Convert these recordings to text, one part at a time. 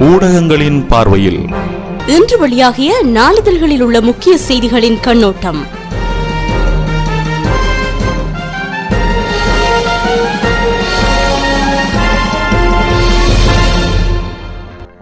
ஊடகங்களின் பார்வையில் இன்று வெளியாகிய நாளிதழ்களில் உள்ள முக்கிய செய்திகளின் கண்ணோட்டம்.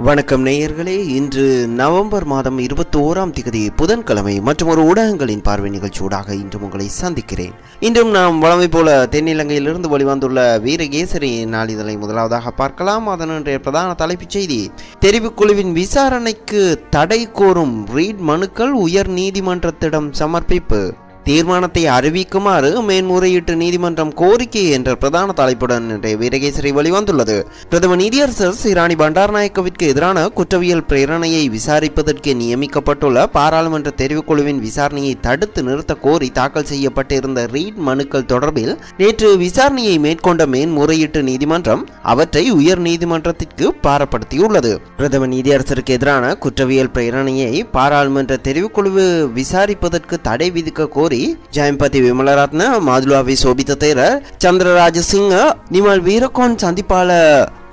வணக்கம் நேயர்களே, இன்று நவம்பர் மாதம் 21ஆம் தேதி புதன்கிழமை மற்றும் ஒரு ஊடகங்களின் பார்வை நிகழ்ச்சியூடாக இன்று உங்களை சந்திக்கிறேன். இன்றும் நாம் வழமை போல தென்னிலங்கையிலிருந்து வெளிவந்துள்ள வீரகேசரி நாளிதழை முதலாவதாக பார்க்கலாம். அதனுடைய பிரதான தலைப்புச் செய்தி: தெரிவுக்குழுவின் விசாரணைக்கு தடை கோரும் ரீட் மனுக்கள் உயர் நீதிமன்றத்திடம் சமர்ப்பிப்பு, தீர்மானத்தை அறிவிக்குமாறு மேன்முறையீட்டு நீதிமன்றம் கோரிக்கை என்ற பிரதான தலைப்புடன் வீரகேசரி வெளிவந்துள்ளது. பிரதம நீதியரசர் சிராணி பண்டாரநாயக்கவிற்கு எதிரான குற்றவியல் பிரேரணையை விசாரிப்பதற்கு நியமிக்கப்பட்டுள்ள பாராளுமன்ற தெரிவுக்குழுவின் விசாரணையை தடுத்து நிறுத்த கோரி தாக்கல் செய்யப்பட்டிருந்த ரீட் மனுக்கள் தொடர்பில் நேற்று விசாரணையை மேற்கொண்ட மேன்முறையீட்டு நீதிமன்றம் அவற்றை உயர் நீதிமன்றத்திற்கு பாரப்படுத்தியுள்ளது. பிரதம நீதியரசருக்கு எதிரான குற்றவியல் பிரேரணையை பாராளுமன்ற தெரிவுக்குழு விசாரிப்பதற்கு தடை விதிக்க கோரி ஜெயம்பதி விமலரத்ன, மாதுலாவி சோபித தேரர், சந்திரராஜசிங்க, நிமல் வீரகோன், சந்திப்பால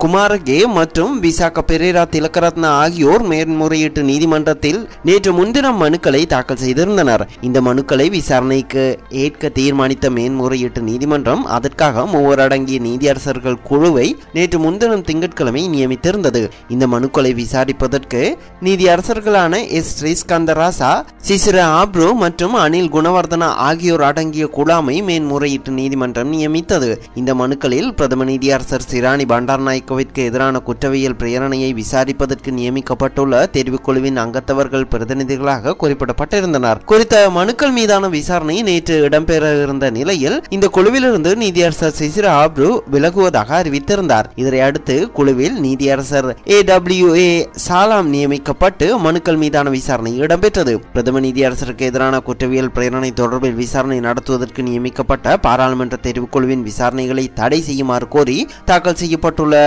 குமாரகே மற்றும் விசாக பெரேரா திலகரத்ன ஆகியோர் மேன்முறையீட்டு நீதிமன்றத்தில் நேற்று முன்தினம் மனுக்களை தாக்கல் செய்திருந்தனர். இந்த மனுக்களை விசாரணைக்கு ஏற்க தீர்மானித்த மேன்முறையீட்டு நீதிமன்றம் அதற்காக 3 அடங்கிய நீதியரசர்கள் குழுவை நேற்று முன்தினம் திங்கட்கிழமை நியமித்திருந்தது. இந்த மனுக்களை விசாரிப்பதற்கு நீதியரசர்களான எஸ் ஸ்ரீஸ்கந்தராசா, சிசிர ஆப்ரோ மற்றும் அனில் குணவர்தனா ஆகியோர் அடங்கிய குழாமை மேன்முறையீட்டு நீதிமன்றம் நியமித்தது. இந்த மனுக்களில் பிரதம நீதியரசர் சிராணி பண்டாரநாயக்க எதிரான குற்றவியல் பிரேரணையை விசாரிப்பதற்கு நியமிக்கப்பட்டுள்ள தெரிவுக்குழுவின் அங்கத்தவர்கள் பிரதிநிதிகளாக குறிப்பிடப்பட்டிருந்தனர். குறித்த மனுக்கள் மீதான விசாரணை நேற்று இடம்பெற இருந்த நிலையில் இந்த குழுவிலிருந்து நீதியரசர் சிசிர ஆப்ரு விலகுவதாக அறிவித்திருந்தார். இதனை அடுத்து குழுவில் நீதியரசர் AWA சாலாம் நியமிக்கப்பட்டு மனுக்கள் மீதான விசாரணை இடம்பெற்றது. பிரதம நீதியரசருக்கு எதிரான குற்றவியல் பிரேரணை தொடர்பில் விசாரணை நடத்துவதற்கு நியமிக்கப்பட்ட பாராளுமன்ற தெரிவுக்குழுவின் விசாரணைகளை தடை செய்யுமாறு கோரி தாக்கல் செய்யப்பட்டுள்ள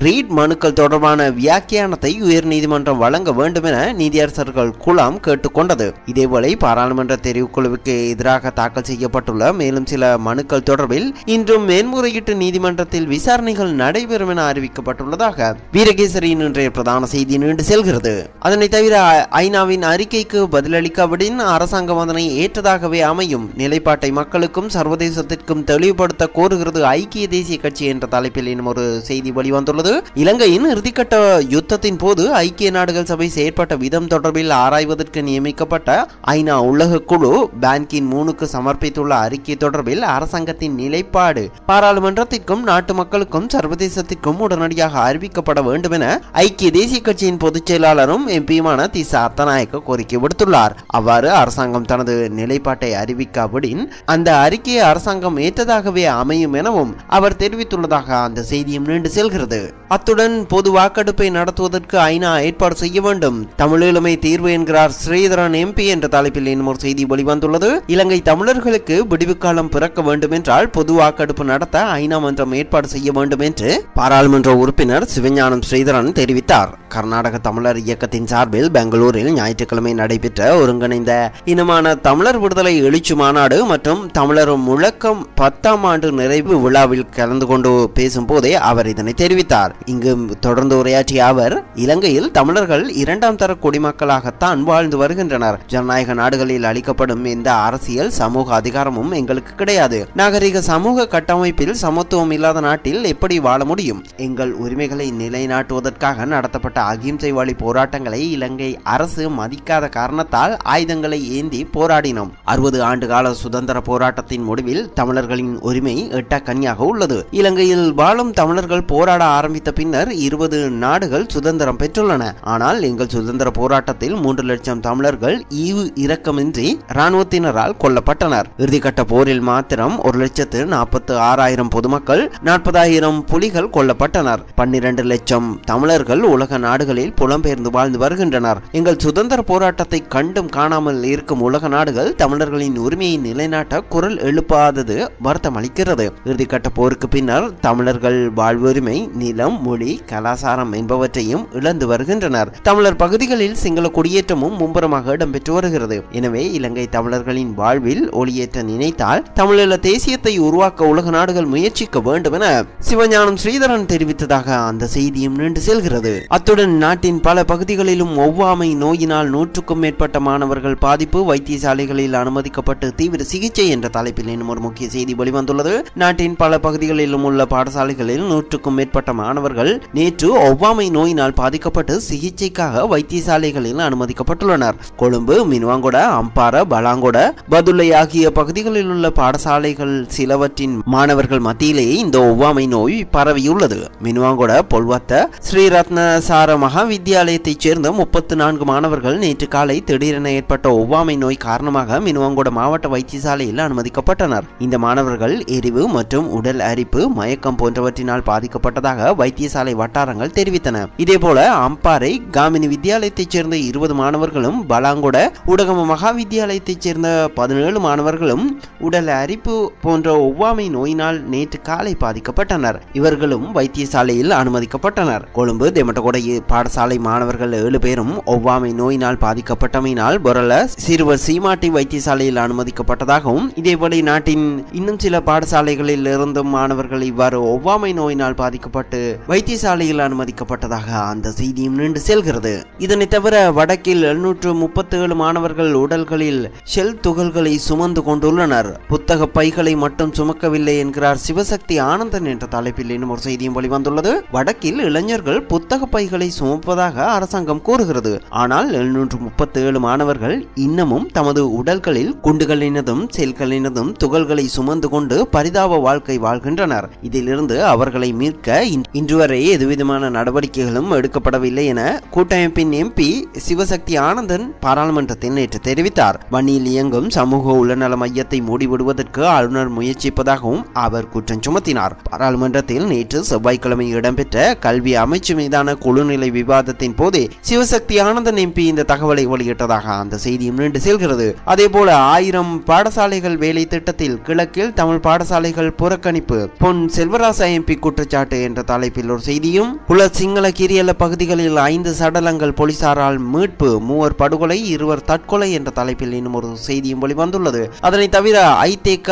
ரீட் மனுக்கள் தொடர்பான வியாக்கியானத்தை உயர் நீதிமன்றம் வழங்க வேண்டும் என நீதியரசர்கள் குழாம் கேட்டுக்கொண்டது. இதேவேளை பாராளுமன்ற தெரிவுக்குழுவுக்கு எதிராக தாக்கல் செய்யப்பட்டுள்ள மேலும் சில மனுக்கள் தொடர்பில் இன்றும் மேன்முறையீட்டு நீதிமன்றத்தில் விசாரணைகள் நடைபெறும் என அறிவிக்கப்பட்டுள்ளதாக வீரகேசரியின் இன்றைய பிரதான செய்தி நீண்டு செல்கிறது. அதனை தவிர ஐநாவின் அறிக்கைக்கு பதிலளிக்காவிடின் அரசாங்கம் அதனை ஏற்றதாகவே அமையும் நிலைப்பாட்டை மக்களுக்கும் சர்வதேசத்திற்கும் தெளிவுபடுத்த கோருகிறது ஐக்கிய தேசிய கட்சி என்ற தலைப்பில் இன்னும் ஒரு செய்தி வெளிவந்துள்ளது. இலங்கையின் இறுதிக்கட்ட யுத்தத்தின் போது ஐக்கிய நாடுகள் சபை செயற்பட்ட விதம் தொடர்பில் ஆராய்வதற்கு நியமிக்கப்பட்ட ஐநா உலக குழு பான் கி மூனுக்கு சமர்ப்பித்துள்ள அறிக்கை தொடர்பில் அரசாங்கத்தின் நிலைப்பாடு பாராளுமன்றத்திற்கும் நாட்டு மக்களுக்கும் சர்வதேசத்திற்கும் உடனடியாக அறிவிக்கப்பட வேண்டும் என ஐக்கிய தேசிய கட்சியின் பொதுச் செயலாளரும் எம்பியுமான திசா அத்தநாயக்க கோரிக்கை விடுத்துள்ளார். அவ்வாறு அரசாங்கம் தனது நிலைப்பாட்டை அறிவிக்காவிடின் அந்த அறிக்கையை அரசாங்கம் ஏற்றதாகவே அமையும் எனவும் அவர் தெரிவித்துள்ளதாக அந்த செய்தியும் நீண்டு செல்கிறது. அத்துடன் பொது வாக்கெடுப்பை நடத்துவதற்கு ஐநா ஏற்பாடு செய்ய வேண்டும், தமிழீழமை தீர்வு என்கிறார் ஸ்ரீதரன் MP என்ற தலைப்பில் இன்னும் ஒரு செய்தி வெளிவந்துள்ளது. இலங்கை தமிழர்களுக்கு விடுவு காலம் பிறக்க வேண்டும் என்றால் பொது வாக்கெடுப்பு நடத்த ஐநா மன்றம் ஏற்பாடு செய்ய வேண்டும் என்று பாராளுமன்ற உறுப்பினர் சிவஞானம் ஸ்ரீதரன் தெரிவித்தார். கர்நாடக தமிழர் இயக்கத்தின் சார்பில் பெங்களூரில் ஞாயிற்றுக்கிழமை நடைபெற்ற ஒருங்கிணைந்த இனமான தமிழர் விடுதலை எழுச்சி மாநாடு மற்றும் தமிழர் முழக்கம் 10ஆம் ஆண்டு நிறைவு விழாவில் கலந்து கொண்டு பேசும் போதே அவர் இதனை தெரிவித்தார். இங்கு தொடர்ந்து உரையாற்றிய அவர், இலங்கையில் தமிழர்கள் 2ஆம் தர குடிமக்களாகத்தான் வாழ்ந்து வருகின்றனர். ஜனநாயக நாடுகளில் அளிக்கப்படும் எந்த அரசியல் சமூக அதிகாரமும் எங்களுக்கு கிடையாது. நாகரிக சமூக கட்டமைப்பில் சமத்துவம் இல்லாத நாட்டில் எப்படி வாழ முடியும்? எங்கள் உரிமைகளை நிலைநாட்டுவதற்காக நடத்தப்பட்ட அகிம்சை வழி போராட்டங்களை இலங்கை அரசு மதிக்காத காரணத்தால் ஆயுதங்களை ஏந்தி போராடினோம். 60 ஆண்டு கால சுதந்திர போராட்டத்தின் முடிவில் தமிழர்களின் உரிமை எட்டக்கனியாக உள்ளது. இலங்கையில் வாழும் தமிழர்கள் போராட ஆரம்பித்த பின்னர் 20 நாடுகள் சுதந்திரம் பெற்றுள்ளன. ஆனால் எங்கள் சுதந்திர போராட்டத்தில் 3 லட்சம் தமிழர்கள் ஈவு இரக்கமின்றி இராணுவத்தினரால் கொல்லப்பட்டனர். இறுதிக்கட்ட போரில் மாத்திரம் 1,46,000 பொதுமக்கள், 40,000 புலிகள் கொல்லப்பட்டனர். 12 லட்சம் தமிழர்கள் உலக நாடுகளில் புலம்பெயர்ந்து வாழ்ந்து வருகின்றனர். எங்கள் சுதந்திர போராட்டத்தை கண்டும் காணாமல் இருக்கும் உலக நாடுகள் தமிழர்களின் உரிமையை நிலைநாட்ட குரல் எழுப்பாதது வருத்தம் அளிக்கிறது. இறுதிக்கட்ட போருக்கு பின்னர் தமிழர்கள் வாழ்வுரிமை, நிலம், மொழி, கலாசாரம் என்பவற்றையும் இழந்து வருகின்றனர். தமிழர் பகுதிகளில் சிங்கள குடியேற்றமும் மும்பரமாக இடம்பெற்று வருகிறது. எனவே இலங்கை தமிழர்களின் வாழ்வில் ஒளியேற்ற நினைத்தால் தமிழீழ தேசியத்தை உருவாக்க உலக நாடுகள் முயற்சிக்க வேண்டும் என சிவஞானம் ஸ்ரீதரன் தெரிவித்ததாக அந்த செய்தியும் நீண்டு செல்கிறது. அத்துடன் அத்துடன் நாட்டின் பல பகுதிகளிலும் ஒவ்வாமை நோயினால் 100க்கும் மேற்பட்ட மாணவர்கள் பாதிப்பு, வைத்தியசாலைகளில் அனுமதிக்கப்பட்டு தீவிர சிகிச்சை என்ற தலைப்பில் இன்னும் ஒரு முக்கிய செய்தி வெளிவந்துள்ளது. நாட்டின் பல பகுதிகளிலும் உள்ள பாடசாலைகளில் 100க்கும் மேற்பட்ட மாணவர்கள் நேற்று ஒவ்வாமை நோயினால் பாதிக்கப்பட்டு சிகிச்சைக்காக வைத்தியசாலைகளில் அனுமதிக்கப்பட்டுள்ளனர். கொழும்பு, மினுவாங்கொட, அம்பார, பலாங்கொட, பதுளை ஆகிய பகுதிகளில் உள்ள பாடசாலைகள் சிலவற்றின் மாணவர்கள் மத்தியிலேயே இந்த ஒவ்வாமை நோய் பரவியுள்ளது. மினுவாங்கொட பொல்வத்த ஸ்ரீரத்ன சார மகா வித்தியாலயத்தைச் சேர்ந்த 34 மாணவர்கள் நேற்று காலை திடீரென ஏற்பட்ட ஒவ்வாமை நோய் காரணமாக மினுவாங்கொட மாவட்ட வைத்தியசாலையில் அனுமதிக்கப்பட்டனர். இந்த மாணவர்கள் எரிவு மற்றும் உடல் அரிப்பு, மயக்கம் போன்றவற்றினால் பாதிக்கப்பட்டதாக வைத்தியசாலை வட்டாரங்கள் தெரிவித்தன. இதேபோல அம்பாறை காமினி வித்தியாலயத்தைச் சேர்ந்த 20 மாணவர்களும், பலாங்கொட ஊடகம மகா வித்தியாலயத்தைச் சேர்ந்த 17 மாணவர்களும் உடல் அரிப்பு போன்ற ஒவ்வாமை நோயினால் நேற்று காலை பாதிக்கப்பட்டனர். இவர்களும் வைத்தியசாலையில் அனுமதிக்கப்பட்டனர். கொழும்பு தெமட்டகொடை பாடசாலை மாணவர்கள் 7 பேரும் ஒவ்வாமை நோயினால் பாதிக்கப்பட்டமையினால் பொரல சிறுவர் சீமாட்டி வைத்தியசாலையில் அனுமதிக்கப்பட்டதாகவும், இதேபோல நாட்டின் இன்னும் சில பாடசாலைகளில் இருந்தும் மாணவர்கள் இவ்வாறு ஒவ்வாமை நோயினால் பாதிக்கப்பட்டு வைத்தியசாலையில் அனுமதிக்கப்பட்டதாக அந்த செய்தியும் நின்று செல்கிறது. இதனை தவிர வடக்கில் 737 மாணவர்கள் உடல்களில் ஷெல் துகள்களை சுமந்து கொண்டுள்ளனர். புத்தக பைகளை மட்டும் சுமக்கவில்லை என்கிறார் சிவசக்தி ஆனந்தன் என்ற தலைப்பில் இன்னும் ஒரு செய்தியும் வெளிவந்துள்ளது. வடக்கில் இளைஞர்கள் புத்தக பைகளை சுமப்பதாக அரசாங்கம் கூறுகிறது. ஆனால் 737 மாணவர்கள் இன்னமும் தமது உடல்களில் குண்டுகளினதும் செல்களினதும் துகள்களை சுமந்து கொண்டு பரிதாப வாழ்க்கை வாழ்கின்றனர். இதிலிருந்து அவர்களை மீட்க இன்று வரை எதுவிதமான நடவடிக்கைகளும் எடுக்கப்படவில்லை என கூட்டமைப்பின் எம்பி சிவசக்தி ஆனந்தன் பாராளுமன்றத்தில் நேற்று தெரிவித்தார். வன்னியில் இயங்கும் சமூக உளநல மையத்தை மூடிவிடுவதற்கு ஆளுநர் முயற்சிப்பதாகவும் அவர் குற்றம் சுமத்தினார். பாராளுமன்றத்தில் நேற்று செவ்வாய்க்கிழமை இடம்பெற்ற கல்வி அமைச்சு மீதான குழுநிலை விவாதத்தின் போது சிவசக்தி ஆனந்தன் எம்பி இந்த தகவலை வெளியிட்டதாக அந்த செய்தியும் நீண்டு செல்கிறது. அதேபோல 1000 பாடசாலைகள் வேலை திட்டத்தில் கிழக்கில் தமிழ் பாடசாலைகள் புறக்கணிப்பு, பொன் செல்வராசா எம்பி குற்றச்சாட்டு என்ற தலைப்பில் ஒரு செய்தியும், புல சிங்கள கிரியல பகுதிகளில் 5 சடலங்கள் போலீசாரால் மீட்பு, 3 படுகொலை 2 தற்கொலை என்ற தலைப்பில் இன்னும் ஒரு செய்தியும் வெளிவந்துள்ளது. அதனை தவிர ஐதேக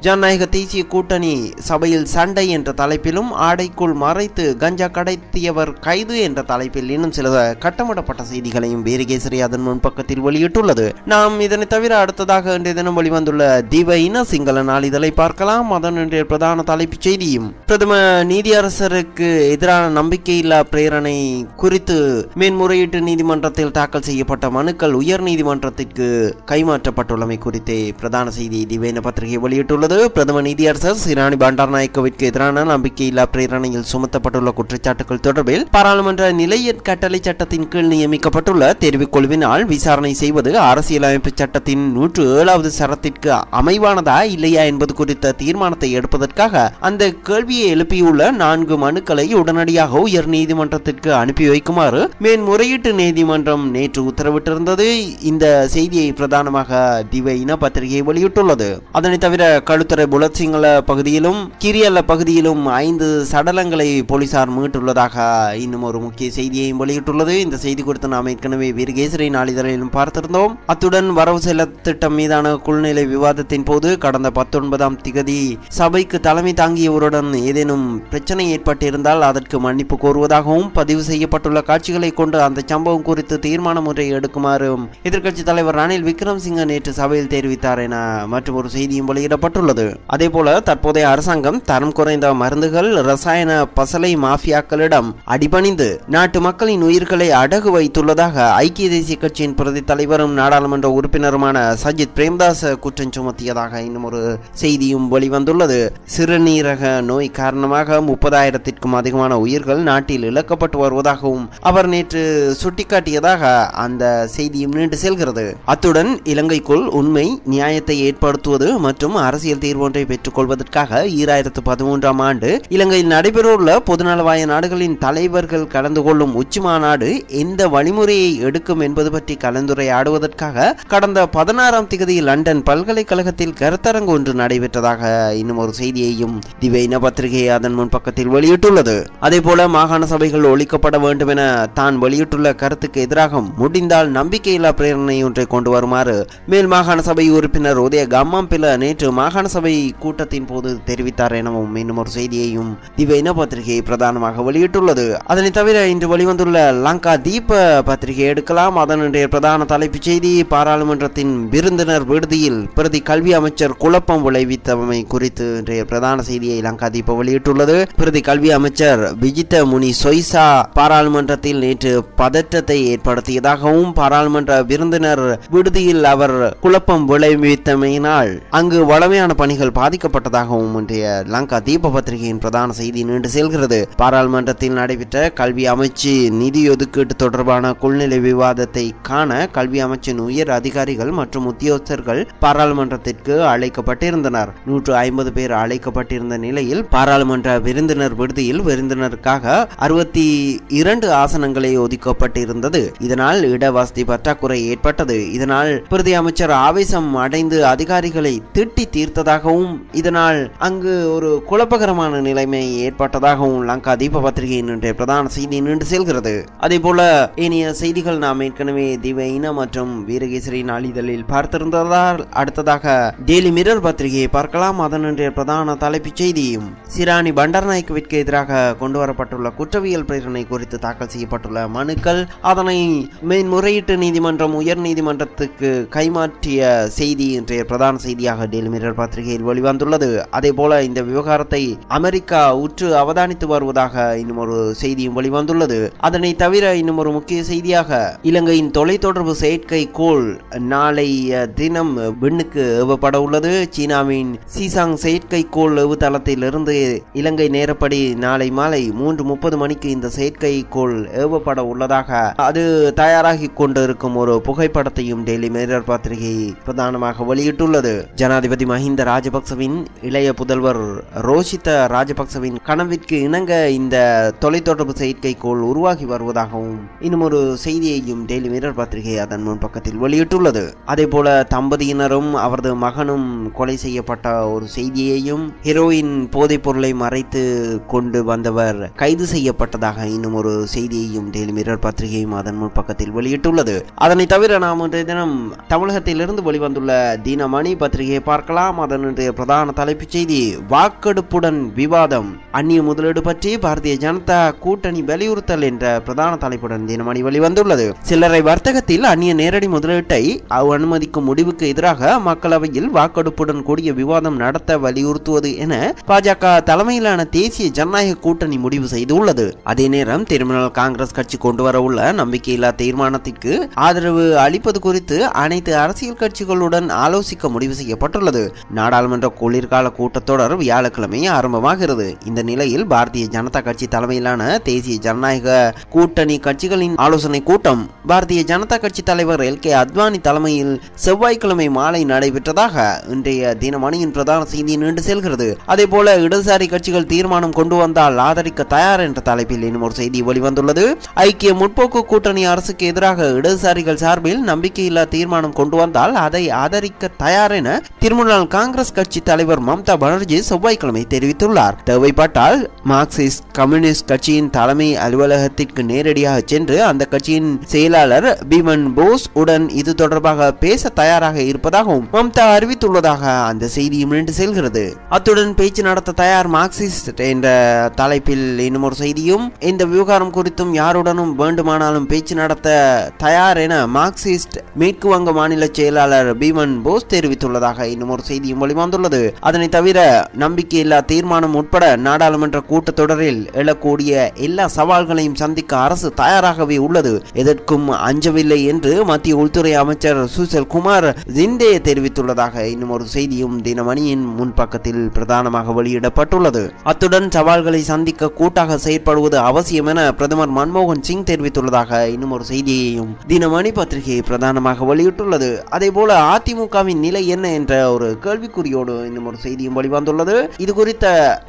ஜனநாயக தேசிய கூட்டணி சபையில் சண்டை என்ற தலைப்பிலும், ஆடைக்குள் மறைத்து கஞ்சா கடத்தியவர் கைது என்ற தலைப்பில் இன்னும் சில கட்டமிடப்பட்ட செய்திகளையும் வீரகேசரி அதன் முன்பக்கத்தில் வெளியிட்டுள்ளது. நாம் இதனை தவிர அடுத்ததாக இன்றைய தினம் வெளிவந்துள்ள தீப இன சிங்கள நாளிதழை பார்க்கலாம். அதன் இன்றைய பிரதான தலைப்புச் செய்தியும், பிரதம நீதியரசருக்கு எதிரான நம்பிக்கையில்லா பிரேரணை குறித்து மேன்முறையீட்டு நீதிமன்றத்தில் தாக்கல் செய்யப்பட்ட மனுக்கள் உயர் நீதிமன்றத்திற்கு கைமாற்றப்பட்டுள்ளமை குறித்தே பிரதான செய்தி திவேன பத்திரிகை வெளியிட்டுள்ளது. பிரதம நீதியரசர் சிராணி பண்டாரநாயக்கவிற்கு எதிரான நம்பிக்கையில்லா பிரேரணையில் சுமத்தப்பட்டுள்ள குற்றச்சாட்டுகள் தொடர்பில் பாராளுமன்ற நிலையற் கட்டளை சட்டத்தின் கீழ் நியமிக்கப்பட்டுள்ள தெரிவுக்குழுவினால் விசாரணை செய்வது அரசியலமைப்பு சட்டத்தின் 107வது சரத்திற்கு அமைவானதா இல்லையா என்பது குறித்த தீர்மானத்தை எடுப்பதற்காக அந்த கேள்வியை எழுப்பியுள்ள 4 மனுக்களை உடனடியாக உயர் நீதிமன்றத்திற்கு அனுப்பி வைக்குமாறு மேன்முறையீட்டு நீதிமன்றம் நேற்று உத்தரவிட்டிருந்தது. இந்த செய்தியை பிரதானமாக திவ இன பத்திரிகை வெளியிட்டுள்ளது. அதனை தவிர களுத்துறை புலத்சிங்கள பகுதியிலும் கிரியல்ல பகுதியிலும் 5 சடலங்களை போலீசார் மீட்டுள்ளதாக இன்னும் ஒரு முக்கிய செய்தியையும் வெளியிட்டுள்ளது. இந்த செய்தி குறித்து நாம் ஏற்கனவே வீரகேசரி நாளிதழிலும் பார்த்திருந்தோம். அத்துடன் வரவு செலவு திட்டம் மீதான குழுநிலை விவாதத்தின் போது கடந்த 19ஆம் திகதி சபைக்கு தலைமை தாங்கியவருடன் ஏதேனும் பிரச்சனை ஏற்பட்டிருந்தால் அதற்கு மன்னிப்பு கோருவதாகவும், பதிவு செய்யப்பட்டுள்ள காட்சிகளை கொண்டு அந்த சம்பவம் குறித்து தீர்மானம் ஒன்றை எடுக்குமாறும் எதிர்க்கட்சி தலைவர் ரணில் விக்ரமசிங்க நேற்று சபையில் தெரிவித்தார் என மற்றும் ஒரு செய்தியும் வெளியிடப்பட்டுள்ளது. அதேபோல தற்போதைய அரசாங்கம் தரம் குறைந்த மருந்துகள், ரசாயன பசலை மாஃபியாக்களிடம் அடிபணிந்து நாட்டு மக்களின் உயிர்களை அடகு வைத்துள்ளதாக ஐக்கிய தேசிய கட்சியின் பிரதி தலைவரும் நாடாளுமன்ற உறுப்பினருமான சஜித் பிரேமதாஸ் குற்றம் சுமத்தியதாக இன்னும் ஒரு செய்தியும் வெளிவந்துள்ளது. சிறுநீரக நோய் காரணமாக 30,000க்கும் அதிகமான உயிர்கள் நாட்டில் இழக்கப்பட்டு வருவதாகவும் அவர் நேற்று சுட்டிக்காட்டியதாக அந்த செய்தியும் நீண்டு செல்கிறது. அத்துடன் இலங்கைக்குள் உண்மை நியாயத்தை ஏற்படுத்துவது மற்றும் அரசியல் தீர்வொன்றை பெற்றுக் கொள்வதற்காக 2013ஆம் ஆண்டு இலங்கையில் நடைபெறவுள்ள பொதுநலவாய நாடுகளின் தலைவர்கள் கலந்து கொள்ளும் உச்சி மாநாடு எந்த வழிமுறையை எடுக்கும் என்பது பற்றி கலந்துரையாடுவதற்காக கடந்த 16ஆம் திகதி லண்டன் பல்கலைக்கழகத்தில் கருத்தரங்கு ஒன்று நடைபெற்றதாக இன்னும் ஒரு செய்தியையும் திவைன பத்திரிகை அதன் முன்பக்கத்தில் வெளியிட்டுள்ளது. அதேபோல மாகாண சபைகள் ஒழிக்கப்பட வேண்டும் என தான் வெளியிட்டுள்ள கருத்துக்கு எதிராக முடிந்தால் நம்பிக்கையில்லா பிரேரணை ஒன்றை கொண்டு வருமாறு மேல் மாகாண சபை உறுப்பினர் உதய கம்மாம்பில நேற்று மாகாண சபை கூட்டத்தின் போது தெரிவித்தார் எனவும் இன்னும் ஒரு செய்தியையும் திவைன பத்திரிகை பிரதானமாக வெளியிட்டுள்ளது. அதனை தவிர இன்று வெளிவந்துள்ள லங்கா தீப பத்திரிகை எடுக்கலாம். அதனுடைய பிரதான தலைப்புச் செய்தி, பாராளுமன்றத்தின் விருந்தினர் விடுதியில் பிரதி கல்வி அமைச்சர் குழப்பம் விளைவித்தமை குறித்து இன்றைய பிரதான செய்தியை லங்கா தீப வெளியிட்டுள்ளது. பிரதி கல்வி அமைச்சர் விஜித்த முனி சொய்சா பாராளுமன்றத்தில் நேற்று பதற்றத்தை ஏற்படுத்தியதாகவும், பாராளுமன்ற விருந்தினர் விடுதியில் அவர் குழப்பம் விளைவித்தமையினால் அங்கு வளமையான பணிகள் பாதிக்கப்பட்டதாகவும் இன்றைய லங்கா தீப பத்திரிகையின் பிரதான செய்தி நீண்டு செல்கிறது. பாராளுமன்றத்தில் நடைபெற்ற கல்வி அமைச்சு நிதி ஒதுக்கீட்டு தொடர்பான குழ்நிலை விவாதத்தை காண கல்வி அமைச்சின் உயர் அதிகாரிகள் மற்றும் உத்தியோகஸ்தர்கள் பாராளுமன்றத்திற்கு அழைக்கப்பட்டிருந்தனர். 150 பேர் அழைக்கப்பட்டிருந்த நிலையில் பாராளுமன்ற விருந்தினர் விடுதியில் விருந்தினருக்காக 62 ஆசனங்களே ஒதுக்கப்பட்டிருந்தது. இதனால் இடவசதி பற்றாக்குறை ஏற்பட்டது. இதனால் பிரதி அமைச்சர் ஆவேசம் அடைந்து அதிகாரிகளை திட்டி தீர்த்ததாகவும், இதனால் அங்கு ஒரு குழப்பகரமான நிலைமை ஏற்பட்டதாகவும் லங்கா தீப பத்திரிகையின் பிரதான செய்தி நீண்டு செல்கிறது. அதே போல இனிய செய்திகள் நாம் ஏற்கனவே தீப இன மற்றும் வீரகேசரி நாளிதழில் பார்த்திருந்ததால் அடுத்ததாக டெய்லி மிரர் பத்திரிகையை பார்க்கலாம். அதனுடைய பிரதான தலைப்புச் செய்தியும், சிராணி பண்டாரநாயக்கவிற்கு எதிராக கொண்டு வரப்பட்டுள்ள குற்றவியல் பிரேரணை குறித்து தாக்கல் செய்யப்பட்டுள்ள மனுக்கள், அதனை மேன்முறையீட்டு நீதிமன்றம் உயர் நீதிமன்றத்துக்கு கைமாற்றிய செய்தி இன்றைய பிரதான செய்தியாக டெய்லி மிரர் பத்திரிகையில் வெளிவந்துள்ளது. அதே போல இந்த விவகாரத்தை அமெரிக்கா உற்று அவதானித்து வருவதாக இன்னும் ஒரு செய்தியும் வெளிவந்துள்ளது. அதனை தவிர இன்னும் ஒரு முக்கிய செய்தியாக, இலங்கையின் தொலைத்தொடர்பு செயற்கைக்கோள் நாளைய தினம் விண்ணுக்கு ஏவப்பட உள்ளது. சீனாவின் சீசாங் செயற்கைக்கோள் ஏவுதளத்தில் இருந்து இலங்கை நேரப்படி நாளை மாலை 3:30 மணிக்கு இந்த செயற்கைக்கோள் ஏவப்பட உள்ளதாக அது தயாராகி கொண்டிருக்கும் ஒரு புகைப்படத்தையும் டெய்லி மிரர் பத்திரிகை பிரதானமாக வெளியிட்டுள்ளது. ஜனாதிபதி மஹிந்த ராஜபக்சவின் இளைய புதல்வர் ரோஷித ராஜபக்சவின் கனவிற்கு இணங்க இந்த தொலைத்தொடர்பு செயற்கைக்கோள் உருவாகி வருவதாகவும் இன்னும் ஒரு செய்தியையும் டெய்லி மிரர் பத்திரிகை அதன் முன்பக்கத்தில் வெளியிட்டுள்ளது. அதே போல தம்பதியினரும் அவரது மகனும் கொலை செய்யப்பட்ட ஒரு செய்தியையும், ஹெரோயின் போதைப் பொருளை மறைத்து கொண்டு வந்தவர் கைது செய்யப்பட்டதாக இன்னும் ஒரு செய்தியையும் டெய்லி மிரர் பத்திரிகையும் அதன் முன்பக்கத்தில் வெளியிட்டுள்ளது. அதனை தவிர நாம் இன்றைய தினம் தமிழகத்திலிருந்து வெளிவந்துள்ள தினமணி பத்திரிகையை பார்க்கலாம். அதனுடைய பிரதான தலைப்புச் செய்தி, வாக்கெடுப்புடன் விவாதம், அந்நிய முதலீடு பற்றி பாரதிய ஜனதா கூட்டணி வலியுறுத்தல் என்ற பிரதான தலைப்புடன் தினமணி வெளிவந்துள்ளது. சில்லறை வர்த்தகத்தில் அந்நிய நேரடி முதலீட்டை அனுமதிக்கும் முடிவுக்கு எதிராக மக்களவையில் வாக்கெடுப்புடன் கூடிய விவாதம் நடத்த வலியுறுத்துவது என பாஜக தலைமையிலான தேசிய ஜனநாயக கூட்டணி முடிவு செய்துள்ளது. அதே நேரம் திரிணாமுல் காங்கிரஸ் கட்சி கொண்டு வர உள்ள நம்பிக்கையில்லா தீர்மானத்திற்கு ஆதரவு அளிப்பது குறித்து அனைத்து அரசியல் கட்சிகளுடன் ஆலோசிக்க முடிவு செய்யப்பட்டுள்ளது. நாடாளுமன்ற குளிர்கால கூட்டத்தொடர் வியாழக்கிழமை ஆரம்பமாகிறது. இந்த நிலையில் பாரதிய ஜனதா கட்சி தலைமையிலான தேசிய ஜனநாயக கூட்டணி கட்சிகளின் ஆலோசனை கூட்டம் பாரதிய ஜனதா கட்சி தலைவர் எல்.கே. அத்வானி தலைமையில் செவ்வாய்க்கிழமை மாலை நடைபெற்றதாக இன்றைய தினமணியின் பிரதான செய்தி நீண்டு செல்கிறது. அதே போல இடதுசாரி கட்சிகள் தீர்மானம் கொண்டு வந்தால் ஆதரிக்க தயார் என்ற தலைப்பில் இன்னும் ஒரு செய்தி வெளிவந்துள்ளது. ஐக்கிய முற்போக்கு கூட்டணி அரசுக்கு எதிராக இடதுசாரிகள் சார்பில் நம்பிக்கையில்லா தீர்மானம் கொண்டு வந்தால் அதை ஆதரிக்க தயார் என திரிணாமுல் காங்கிரஸ் கட்சி தலைவர் மம்தா பானர்ஜி செவ்வாய்க்கிழமை தெரிவித்துள்ளார். தேவைப்பட்டால் மார்க்சிஸ்ட் கம்யூனிஸ்ட் கட்சியின் தலைமை அலுவலகத்திற்கு நேரடியாக சென்று அந்த கட்சியின் செயலாளர் பீமன் போஸ் உடன் இது தொடர்பாக பேச தயாராக இருப்பதாகவும் மம்தா அறிவித்துள்ளதாக அந்த செய்தியும் நின்று செல்கிறது. அத்துடன் பேச்சு நடத்த தயார் மார்க்சிஸ்ட் என்ற தலைப்பில் இன்னும் ஒரு செய்தியும், இந்த விவகாரம் குறித்தும் யாருடனும் வேண்டுமானாலும் பேச்சு நடத்த தயார் என மார்க்சிஸ்ட் மேற்கு வங்க மாநில செயலாளர் பீமன் போஸ் தெரிவித்துள்ளதாக இன்னும் ஒரு செய்தியும் வெளிவந்துள்ளது. அதனை தவிர நம்பிக்கையில்லா தீர்மானம் உட்பட நாடாளுமன்ற கூட்டத்தொடரில் எழக்கூடிய எல்லா சவால்களையும் சந்திக்க அரசு தயாராகவே உள்ளது, எதற்கும் அஞ்சவில்லை என்று மத்திய உள்துறை அமைச்சர் சுசில் குமார் ஜிண்டே தெரிவித்துள்ளதாக இன்னும் ஒரு செய்தியும் தினமணியின் முன்பக்கத்தில் பிரதானமாக வெளியிடப்பட்டுள்ளது. அத்துடன் சவால்களை சந்திக்க கூட்டாக செயற்படுவது அவசியம் என பிரதமர் மன்மோகன் சிங் தெரிவித்துள்ளதாக இன்னும் ஒரு செய்தியையும் தினமணி பத்திரிகை பிரதானமாக வெளியிட்டுள்ளது. அதே போல அதிமுகவின் நிலை என்ன என்ற ஒரு கேள்விக்குறியோடு இன்னும் ஒரு செய்தியும் வெளிவந்துள்ளது. இது குறித்த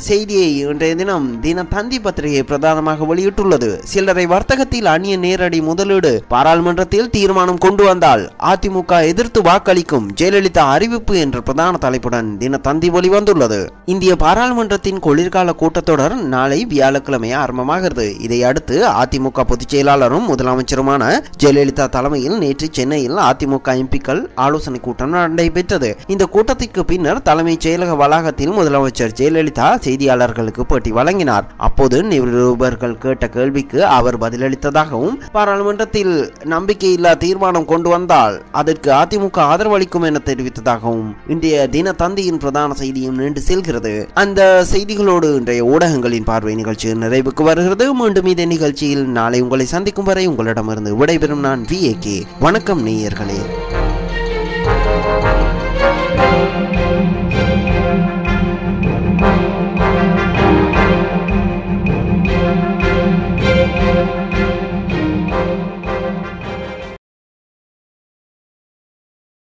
செய்தியை இன்றைய தினம் தினத்தந்தி பத்திரிகை பிரதானமாக வெளியிட்டுள்ளது. சில்லறை வர்த்தகத்தில் அந்நிய நேரடி முதலீடு, பாராளுமன்றத்தில் தீர்மானம் கொண்டு வந்தால் அதிமுக எதிர்த்து வாக்களிக்கும், ஜெயலலிதா அறிவிப்பு என்ற பிரதான தலைப்புடன் தினத்தந்தி வெளிவந்துள்ளது. இந்திய பாராளுமன்றத்தின் குளிர்கால கூட்டத்தொடர் நாளை வியாழக்கிழமை ஆரம்பமாகிறது. இதை அடுத்து அதிமுக பொதுச் செயலாளரும் முதலமைச்சருமான ஜெயலலிதா தலைமையில் நேற்று சென்னையில் அதிமுக எம்பிக்கள் ஆலோசனை கூட்டம் நடைபெற்றது. இந்த கூட்டத்திற்கு பின்னர் தலைமைச் செயலக வளாகத்தில் முதலமைச்சர் ஜெயலலிதா செய்தியாளர்களுக்கு பேட்டி வழங்கினார். அப்போது நிருபர்கள் கேட்ட கேள்விக்கு அவர் பதிலளித்ததாகவும் பாராளுமன்றத்தில் நம்பிக்கையில்லா தீர்மானம் கொண்டு வந்தால் அதற்கு அதிமுக ஆதரவளிக்கும் என தெரிவித்ததாகவும் இன்றைய தினத்தந்தியின் பிரதான செய்தியும் நீண்டு செல்கிறது. அந்த செய்திகளோடு இன்றைய ஊடகங்களின் பார்வை நிகழ்ச்சி நிறைவுக்கு வருகிறது. மீண்டும் இதே நிகழ்ச்சியில் நாளை உங்களை சந்திக்கும் வரை உங்களிடமிருந்து விடைபெறும் நான் VAK. வணக்கம் நேயர்களே.